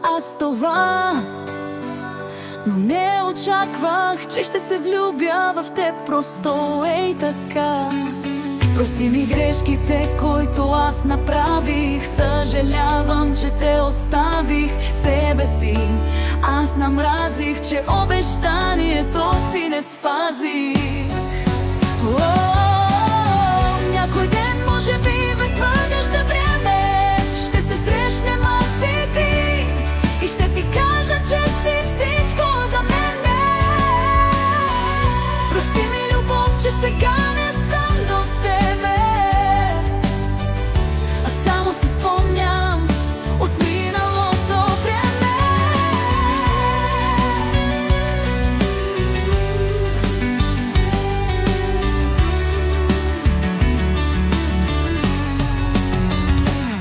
аз това, но не очаквах, че ще се влюбя в теб просто ей така. Прости ми грешките, които аз направих. Съжалявам, че те оставих себе си. Аз намразих, че обещанието си не спазих. Някой ден, може би, ме бъдеще време, ще се срещнем аз и ти, и ще ти кажа, че си всичко за мене. Прости ми, любов, че сега не съм до тебе, а само си спомням от миналото време.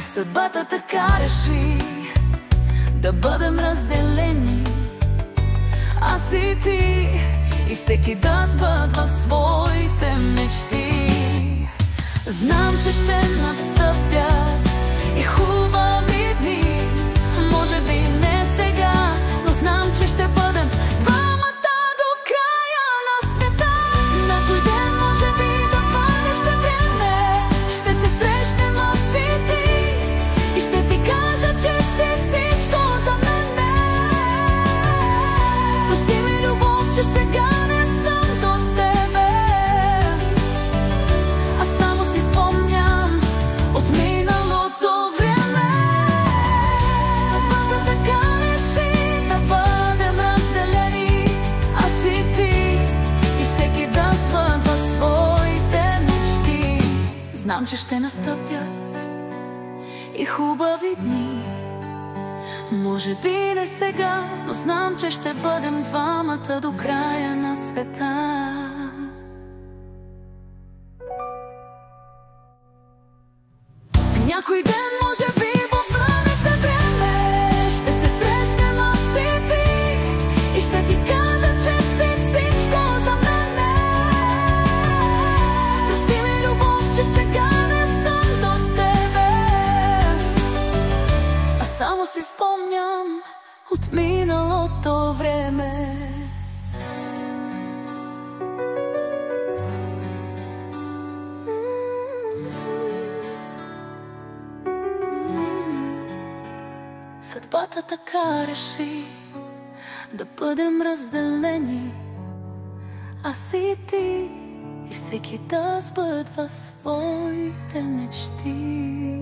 Съдбата така реши да бъдем разделени, аз и ти, и всеки да сбъдва своите мечти. Знам, че ще настъпят и хубави дни, може би не сега, но знам, че ще бъдем двамата до края на света. На кой ден, може би, да бъдеще време, ще се срещнем аз и ти, и ще ти кажа, че си всичко за мене. Прости ми, любов, че сега не съм до тебе, а само си спомням от миналото време. Съдбата така реши да бъдем разделени, аз и ти, и всеки да сбъдва своите мечти. Знам, че ще настъпят и хубави дни, може би не сега, но знам, че ще бъдем двамата до края на света. Някой ден, може би, в бъдеще време, ще се срещнем аз и ти, и ще ти кажа, че си всичко за мене. Прости ми, любов, че сега не съм до тебе, а само си спомням от миналото време. Съдбата така реши да бъдем разделени, аз и ти, и всеки да сбъдва своите мечти.